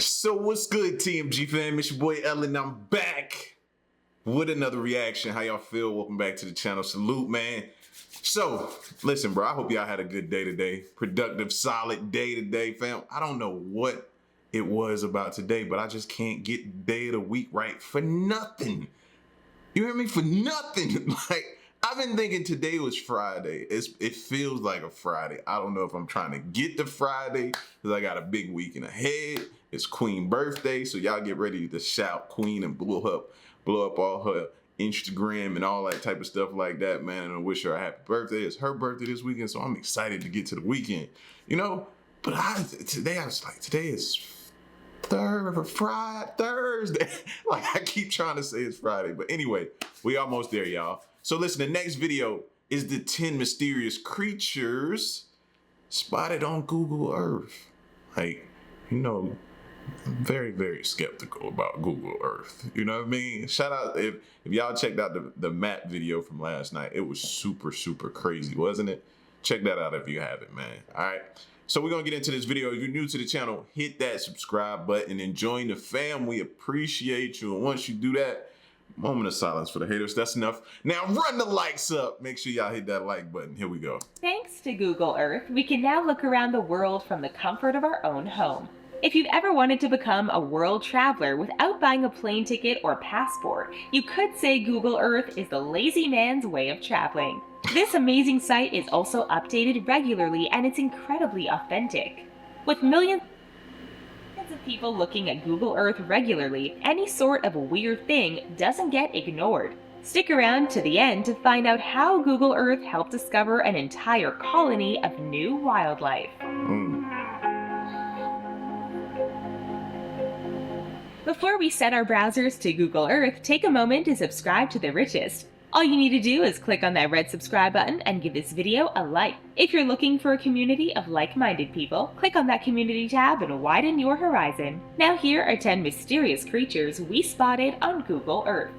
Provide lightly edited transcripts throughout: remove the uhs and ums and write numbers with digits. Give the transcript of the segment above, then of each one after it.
So what's good, TMG fam? It's your boy Ellen. I'm back with another reaction. How y'all feel? Welcome back to the channel. Salute, man. So, listen, bro. I hope y'all had a good day today. Productive, solid day today, fam. I don't know what it was about today, but I just can't get day of the week right for nothing. You hear me? For nothing. Like, I've been thinking today was Friday. It feels like a Friday. I don't know if I'm trying to get to Friday because I got a big weekend ahead. It's Queen birthday, so y'all get ready to shout Queen and blow up all her Instagram and all that type of stuff like that, man. And I wish her a happy birthday. It's her birthday this weekend, so I'm excited to get to the weekend, you know. But today I was like, today is Thursday. Like I keep trying to say it's Friday, but anyway, we almost there, y'all. So listen, the next video is the 10 mysterious creatures spotted on Google Earth. Like, you know, I'm very, very skeptical about Google Earth. You know what I mean? Shout out if y'all checked out the map video from last night. It was super, super crazy, wasn't it? Check that out if you haven't, man. All right. So we're going to get into this video. If you're new to the channel, hit that subscribe button and join the fam. We appreciate you. And once you do that, moment of silence for the haters. That's enough. Now run the likes up. Make sure y'all hit that like button. Here we go. Thanks to Google Earth, we can now look around the world from the comfort of our own home. If you've ever wanted to become a world traveler without buying a plane ticket or passport, you could say Google Earth is the lazy man's way of traveling. This amazing site is also updated regularly and it's incredibly authentic. With millions of people looking at Google Earth regularly, any sort of weird thing doesn't get ignored. Stick around to the end to find out how Google Earth helped discover an entire colony of new wildlife. Before we set our browsers to Google Earth, take a moment to subscribe to The Richest. All you need to do is click on that red subscribe button and give this video a like. If you're looking for a community of like-minded people, click on that community tab and widen your horizon. Now here are 10 mysterious creatures we spotted on Google Earth.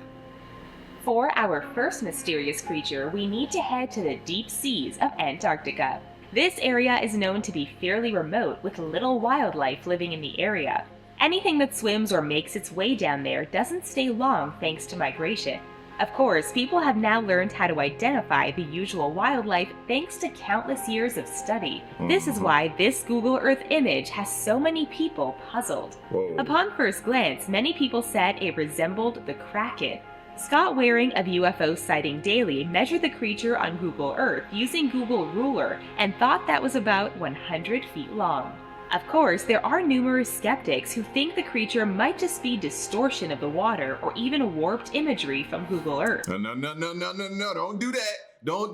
For our first mysterious creature, we need to head to the deep seas of Antarctica. This area is known to be fairly remote with little wildlife living in the area. Anything that swims or makes its way down there doesn't stay long thanks to migration. Of course, people have now learned how to identify the usual wildlife thanks to countless years of study. This is why this Google Earth image has so many people puzzled. Whoa. Upon first glance, many people said it resembled the Kraken. Scott Waring of UFO Sighting Daily measured the creature on Google Earth using Google Ruler and thought that was about 100 feet long. Of course, there are numerous skeptics who think the creature might just be distortion of the water or even warped imagery from Google Earth. No, don't do that. No.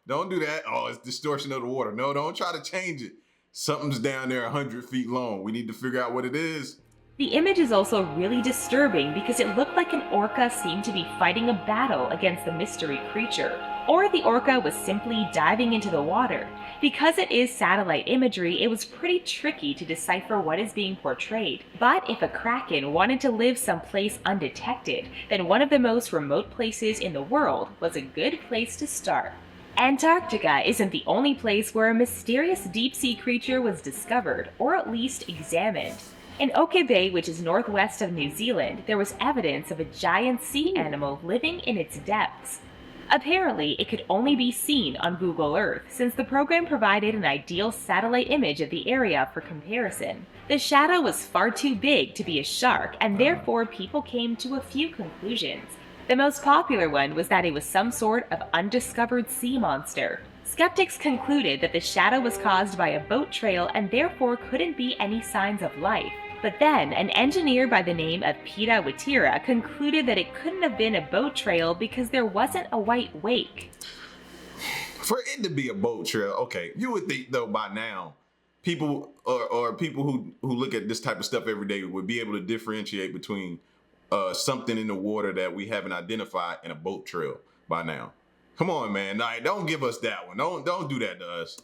Don't do that. Oh, it's distortion of the water. No, don't try to change it. Something's down there 100 feet long. We need to figure out what it is. The image is also really disturbing because it looked like an orca seemed to be fighting a battle against the mystery creature, or the orca was simply diving into the water. Because it is satellite imagery, it was pretty tricky to decipher what is being portrayed. But if a kraken wanted to live someplace undetected, then one of the most remote places in the world was a good place to start. Antarctica isn't the only place where a mysterious deep-sea creature was discovered, or at least examined. In Oke Bay, which is northwest of New Zealand, there was evidence of a giant sea animal living in its depths. Apparently, it could only be seen on Google Earth, since the program provided an ideal satellite image of the area for comparison. The shadow was far too big to be a shark, and therefore people came to a few conclusions. The most popular one was that it was some sort of undiscovered sea monster. Skeptics concluded that the shadow was caused by a boat trail and therefore couldn't be any signs of life. But then, an engineer by the name of Pita Watira concluded that it couldn't have been a boat trail because there wasn't a white wake. For it to be a boat trail, okay, you would think though by now, people or people who look at this type of stuff every day would be able to differentiate between something in the water that we haven't identified and a boat trail by now. Come on, man, don't give us that one. Don't do that to us.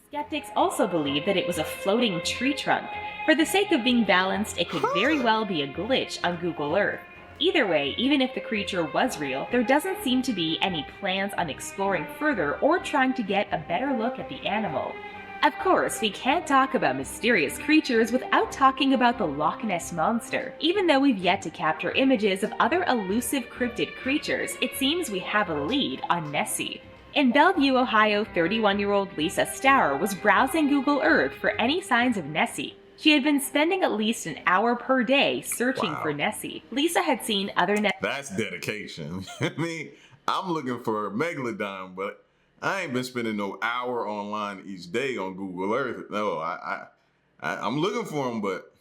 Skeptics also believe that it was a floating tree trunk. For the sake of being balanced, it could very well be a glitch on Google Earth. Either way, even if the creature was real, there doesn't seem to be any plans on exploring further or trying to get a better look at the animal. Of course, we can't talk about mysterious creatures without talking about the Loch Ness Monster. Even though we've yet to capture images of other elusive cryptid creatures, it seems we have a lead on Nessie. In Bellevue, Ohio, 31-year-old Lisa Stour was browsing Google Earth for any signs of Nessie. She had been spending at least an hour per day searching for Nessie. Lisa had seen other That's dedication. I mean, I'm looking for a megalodon, but I ain't been spending no hour online each day on Google Earth. No, I'm looking for them, but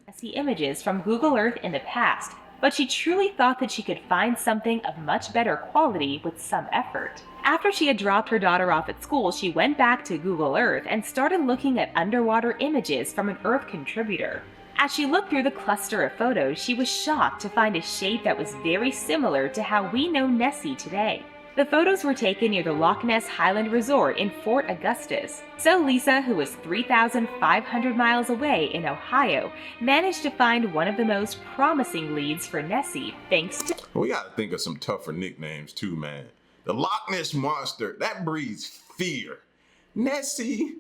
Nessie images from Google Earth in the past, but she truly thought that she could find something of much better quality with some effort. After she had dropped her daughter off at school, she went back to Google Earth and started looking at underwater images from an Earth contributor. As she looked through the cluster of photos, she was shocked to find a shape that was very similar to how we know Nessie today. The photos were taken near the Loch Ness Highland Resort in Fort Augustus. So Lisa, who was 3,500 miles away in Ohio, managed to find one of the most promising leads for Nessie thanks to... we gotta think of some tougher nicknames too, man. The Loch Ness Monster, that breeds fear. Nessie,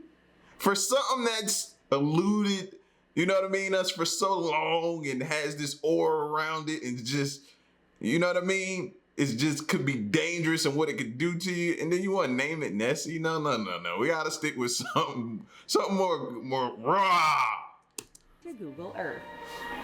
for something that's eluded, you know what I mean, us for so long and has this aura around it and just, you know what I mean? It just could be dangerous and what it could do to you. And then you want to name it Nessie? No. We got to stick with something more raw. To Google Earth.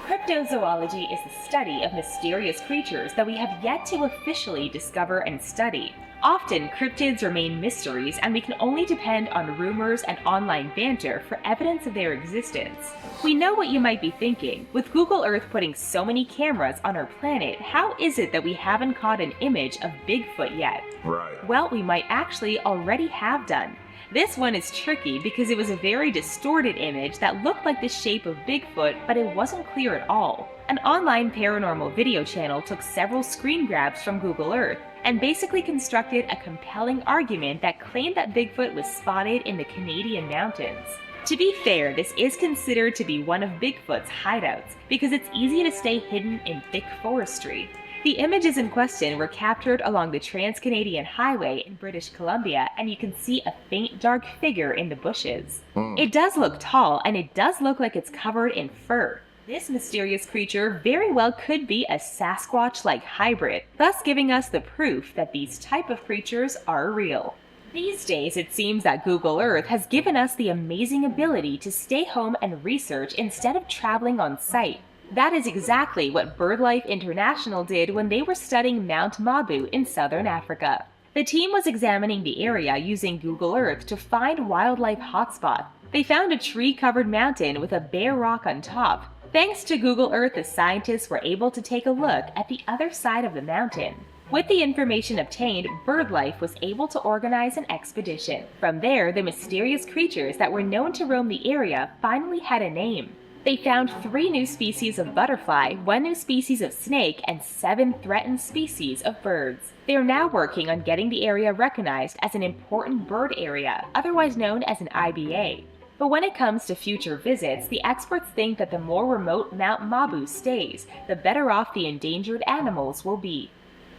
Cryptozoology is the study of mysterious creatures that we have yet to officially discover and study. Often, cryptids remain mysteries, and we can only depend on rumors and online banter for evidence of their existence. We know what you might be thinking. With Google Earth putting so many cameras on our planet, how is it that we haven't caught an image of Bigfoot yet? Right. Well, we might actually already have done. This one is tricky because it was a very distorted image that looked like the shape of Bigfoot, but it wasn't clear at all. An online paranormal video channel took several screen grabs from Google Earth and basically constructed a compelling argument that claimed that Bigfoot was spotted in the Canadian mountains. To be fair, this is considered to be one of Bigfoot's hideouts because it's easy to stay hidden in thick forestry. The images in question were captured along the Trans-Canadian Highway in British Columbia, and you can see a faint dark figure in the bushes. It does look tall, and it does look like it's covered in fur. This mysterious creature very well could be a Sasquatch-like hybrid, thus giving us the proof that these type of creatures are real. These days, it seems that Google Earth has given us the amazing ability to stay home and research instead of traveling on site. That is exactly what BirdLife International did when they were studying Mount Mabu in southern Africa. The team was examining the area using Google Earth to find wildlife hotspots. They found a tree-covered mountain with a bare rock on top. Thanks to Google Earth, the scientists were able to take a look at the other side of the mountain. With the information obtained, BirdLife was able to organize an expedition. From there, the mysterious creatures that were known to roam the area finally had a name. They found 3 new species of butterfly, 1 new species of snake, and 7 threatened species of birds. They are now working on getting the area recognized as an important bird area, otherwise known as an IBA. But when it comes to future visits, the experts think that the more remote Mount Mabu stays, the better off the endangered animals will be.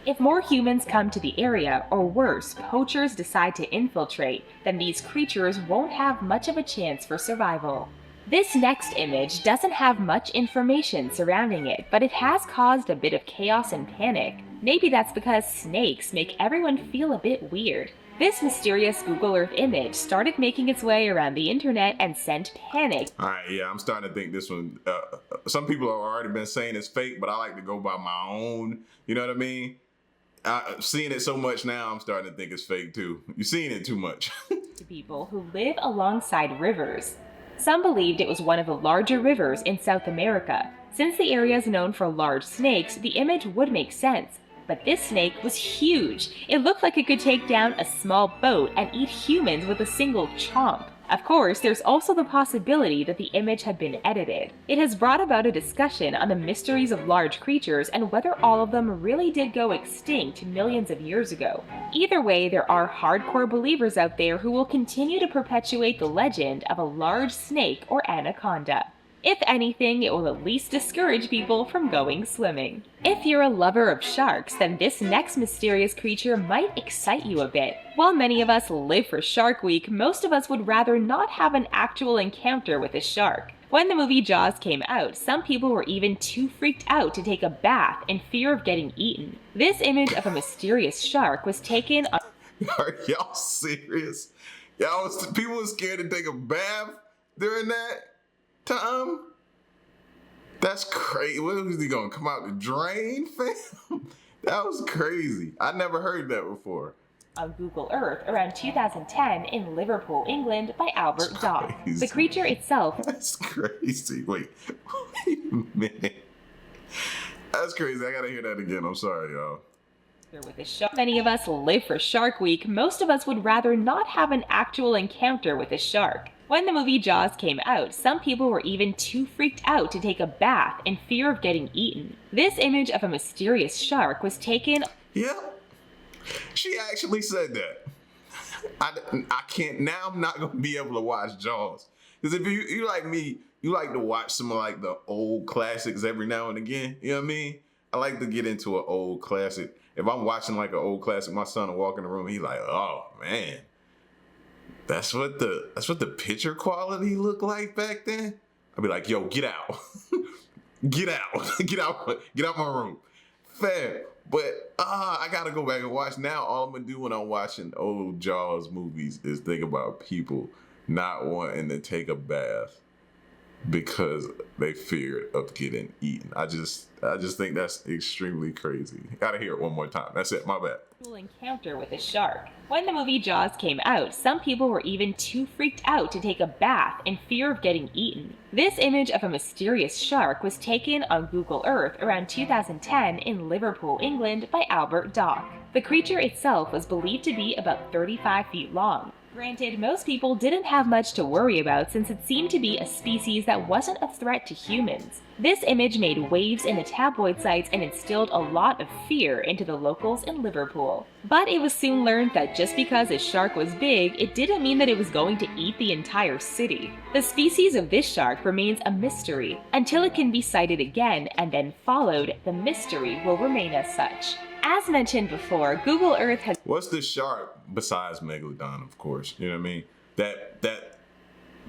If more humans come to the area, or worse, poachers decide to infiltrate, then these creatures won't have much of a chance for survival. This next image doesn't have much information surrounding it, but it has caused a bit of chaos and panic. Maybe that's because snakes make everyone feel a bit weird. This mysterious Google Earth image started making its way around the internet and sent panic. Alright, yeah, I'm starting to think this one, some people have already been saying it's fake, but I like to go by my own, you know what I mean? Seeing it so much now, I'm starting to think it's fake too. You're seeing it too much. To people who live alongside rivers. Some believed it was one of the larger rivers in South America. Since the area is known for large snakes, the image would make sense. But this snake was huge. It looked like it could take down a small boat and eat humans with a single chomp. Of course, there's also the possibility that the image had been edited. It has brought about a discussion on the mysteries of large creatures and whether all of them really did go extinct millions of years ago. Either way, there are hardcore believers out there who will continue to perpetuate the legend of a large snake or anaconda. If anything, it will at least discourage people from going swimming. If you're a lover of sharks, then this next mysterious creature might excite you a bit. While many of us live for Shark Week, most of us would rather not have an actual encounter with a shark. When the movie Jaws came out, some people were even too freaked out to take a bath in fear of getting eaten. This image of a mysterious shark was taken on... Are y'all serious? People were scared to take a bath during that time? That's crazy. What was he gonna come out the drain, fam? That was crazy. I never heard that before. On Google Earth around 2010 in Liverpool, England by Albert Dock. The creature itself... That's crazy. Wait a minute. That's crazy. I gotta hear that again. I'm sorry, y'all. With a shark. Many of us live for Shark Week. Most of us would rather not have an actual encounter with a shark. When the movie Jaws came out, some people were even too freaked out to take a bath in fear of getting eaten. This image of a mysterious shark was taken... Yep. She actually said that. I can't, now I'm not going to be able to watch Jaws. Because if you like me, you like to watch some of like the old classics every now and again. You know what I mean? I like to get into an old classic. If I'm watching like an old classic, my son will walk in the room, he's like, oh man, that's what the picture quality looked like back then. I'd be like, yo, get out. Get out. Get out my room. Fair. But I gotta go back and watch. Now all I'm gonna do when I'm watching old Jaws movies is think about people not wanting to take a bath because they feared of getting eaten. I just think that's extremely crazy. Gotta hear it one more time. That's it, my bad. Encounter with a shark. When the movie Jaws came out, some people were even too freaked out to take a bath in fear of getting eaten. This image of a mysterious shark was taken on Google Earth around 2010 in Liverpool, England by Albert Dock. The creature itself was believed to be about 35 feet long. Granted, most people didn't have much to worry about since it seemed to be a species that wasn't a threat to humans. This image made waves in the tabloid sites and instilled a lot of fear into the locals in Liverpool. But it was soon learned that just because a shark was big, it didn't mean that it was going to eat the entire city. The species of this shark remains a mystery. Until it can be sighted again and then followed, the mystery will remain as such. As mentioned before, Google Earth has... What's the shark besides Megalodon, of course? You know what I mean? That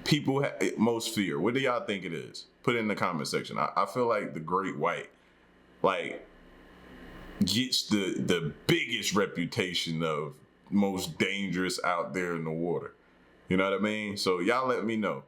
people most fear. What do y'all think it is? Put it in the comment section. I feel like the great white, like, gets the biggest reputation of most dangerous out there in the water. You know what I mean? So y'all let me know.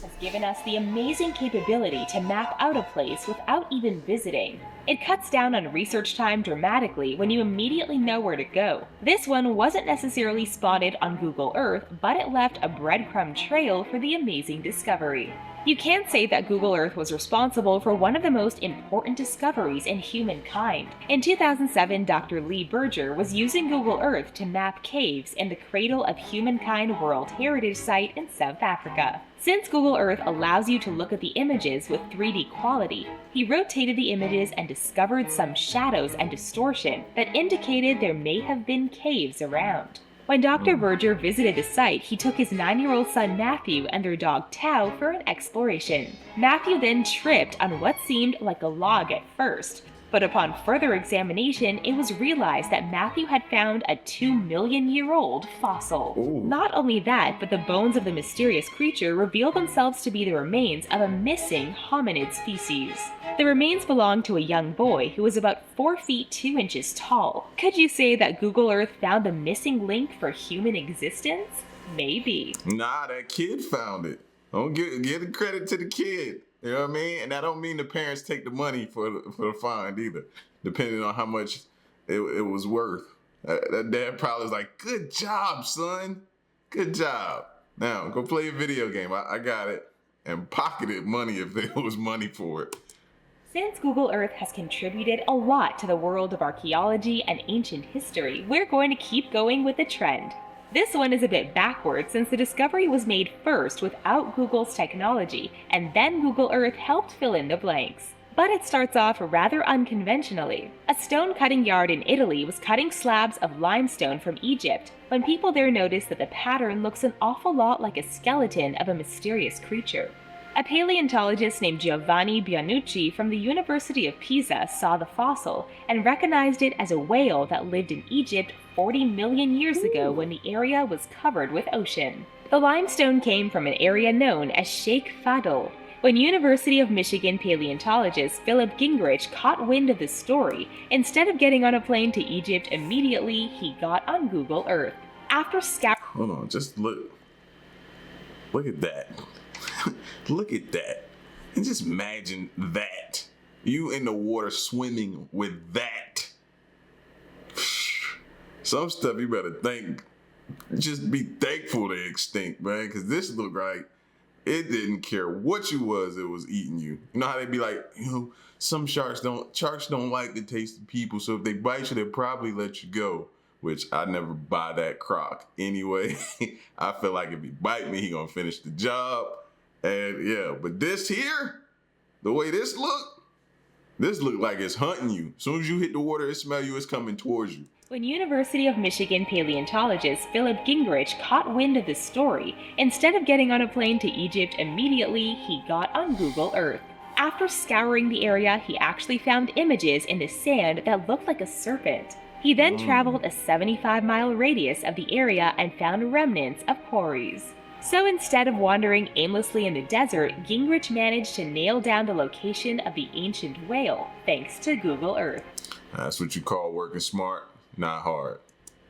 Has given us the amazing capability to map out a place without even visiting. It cuts down on research time dramatically when you immediately know where to go. This one wasn't necessarily spotted on Google Earth, but it left a breadcrumb trail for the amazing discovery. You can't say that Google Earth was responsible for one of the most important discoveries in humankind. In 2007, Dr. Lee Berger was using Google Earth to map caves in the Cradle of Humankind World Heritage Site in South Africa. Since Google Earth allows you to look at the images with 3D quality, he rotated the images and discovered some shadows and distortion that indicated there may have been caves around. When Dr. Berger visited the site, he took his 9-year-old son Matthew and their dog Tao for an exploration. Matthew then tripped on what seemed like a log at first, but upon further examination, it was realized that Matthew had found a 2-million-year-old fossil. Ooh. Not only that, but the bones of the mysterious creature revealed themselves to be the remains of a missing hominid species. The remains belonged to a young boy who was about 4 feet 2 inches tall. Could you say that Google Earth found the missing link for human existence? Maybe. Nah, that kid found it. Don't give the credit to the kid. You know what I mean? And I don't mean the parents take the money for the find either, depending on how much it was worth. That dad probably was like, good job, son. Good job. Now, go play a video game. I got it. And pocketed money if there was money for it. Since Google Earth has contributed a lot to the world of archaeology and ancient history, we're going to keep going with the trend. This one is a bit backwards since the discovery was made first without Google's technology, and then Google Earth helped fill in the blanks. But it starts off rather unconventionally. A stone cutting yard in Italy was cutting slabs of limestone from Egypt when people there noticed that the pattern looks an awful lot like a skeleton of a mysterious creature. A paleontologist named Giovanni Bianucci from the University of Pisa saw the fossil and recognized it as a whale that lived in Egypt 40 million years ago when the area was covered with ocean. The limestone came from an area known as Sheikh Fadl. When University of Michigan paleontologist Philip Gingrich caught wind of this story, instead of getting on a plane to Egypt immediately, he got on Google Earth. After Hold on, just look. Look at that. Look at that. And just imagine that. You in the water swimming with that. Some stuff you better just be thankful they extinct, man, because this looked like it didn't care what you was, it was eating you. You know how they be like, some sharks don't like the taste of people, so if they bite you, they'll probably let you go. Which I never buy that croc anyway. I feel like if he bite me, he gonna finish the job. And yeah, but this here, the way this look like it's hunting you. As soon as you hit the water, it smell you, it's coming towards you. When University of Michigan paleontologist Philip Gingrich caught wind of this story, instead of getting on a plane to Egypt immediately, he got on Google Earth. After scouring the area, he actually found images in the sand that looked like a serpent. He then traveled a 75-mile radius of the area and found remnants of quarries. So instead of wandering aimlessly in the desert, Gingrich managed to nail down the location of the ancient whale, thanks to Google Earth. That's what you call working smart, not hard.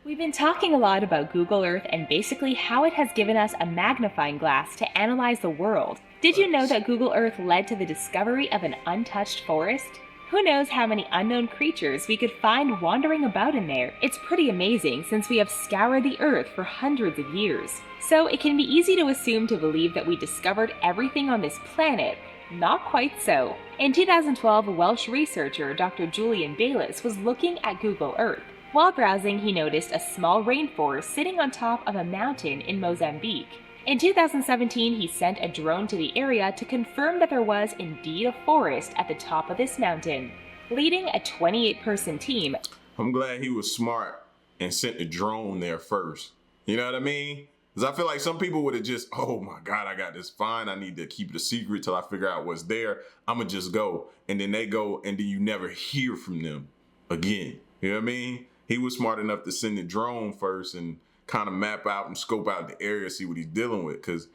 We've been talking a lot about Google Earth and basically how it has given us a magnifying glass to analyze the world. Did you know that Google Earth led to the discovery of an untouched forest? Who knows how many unknown creatures we could find wandering about in there? It's pretty amazing since we have scoured the earth for hundreds of years. So it can be easy to assume to believe that we discovered everything on this planet. Not quite so. In 2012, Welsh researcher Dr. Julian Bayliss was looking at Google Earth. While browsing, he noticed a small rainforest sitting on top of a mountain in Mozambique. In 2017, he sent a drone to the area to confirm that there was indeed a forest at the top of this mountain. Leading a 28-person team, I'm glad he was smart and sent a drone there first. You know what I mean? Because I feel like some people would have just, oh my God, I got this fine. I need to keep it a secret till I figure out what's there. I'm going to just go. And then they go, and then you never hear from them again. You know what I mean? He was smart enough to send the drone first and kind of map out and scope out the area, see what he's dealing with. Because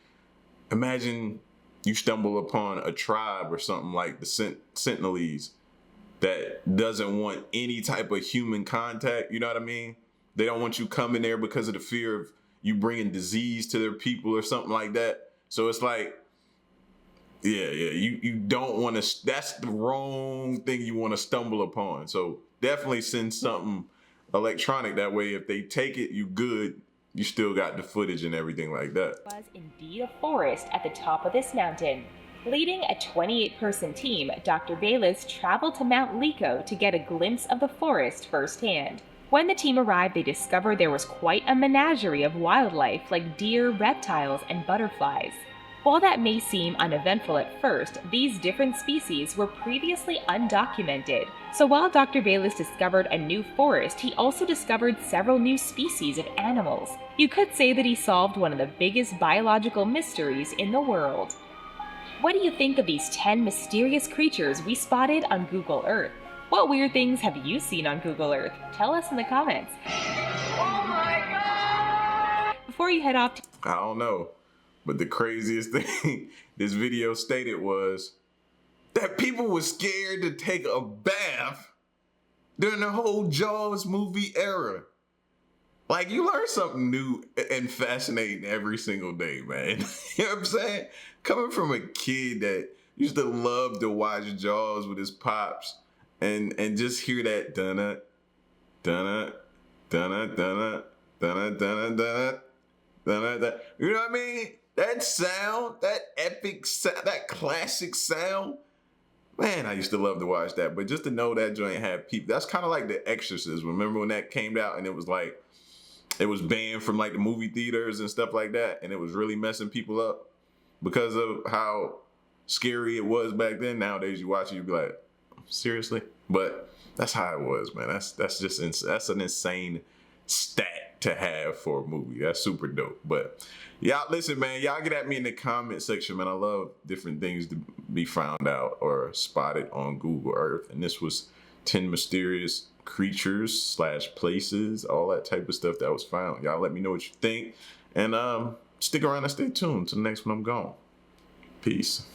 imagine you stumble upon a tribe or something like the Sentinelese that doesn't want any type of human contact. You know what I mean? They don't want you coming there because of the fear of you bringing disease to their people or something like that. So it's like, you don't want to, that's the wrong thing you want to stumble upon. So definitely send something electronic, that way if they take it, you good, you still got the footage and everything like that. Was indeed a forest at the top of this mountain. Leading a 28-person team, Dr. Bayliss traveled to Mount Lico to get a glimpse of the forest firsthand. When the team arrived, they discovered there was quite a menagerie of wildlife like deer, reptiles, and butterflies. While that may seem uneventful at first, these different species were previously undocumented. So while Dr. Bayliss discovered a new forest, he also discovered several new species of animals. You could say that he solved one of the biggest biological mysteries in the world. What do you think of these 10 mysterious creatures we spotted on Google Earth? What weird things have you seen on Google Earth? Tell us in the comments. Oh my God! Before you head off I don't know. But the craziest thing this video stated was that people were scared to take a bath during the whole Jaws movie era. Like, you learn something new and fascinating every single day, man. You know what I'm saying? Coming from a kid that used to love to watch Jaws with his pops and just hear that dun-dun, dun-dun, dun-dun, dun-dun, dun-dun, dun-dun, dun-dun, dun-dun. You know what I mean? That sound, that epic sound, that classic sound, man, I used to love to watch that. But just to know that joint had people, that's kind of like The Exorcist. Remember when that came out and it was like, it was banned from like the movie theaters and stuff like that, and it was really messing people up because of how scary it was back then. Nowadays you watch it, you be like, seriously? But that's how it was, man. That's an insane stat. to have for a movie. That's super dope. But y'all, listen, man, y'all get at me in the comment section, man. I love different things to be found out or spotted on Google Earth. And this was 10 mysterious creatures / places, all that type of stuff that was found. Y'all let me know what you think. And stick around and stay tuned till the next one I'm gone. Peace.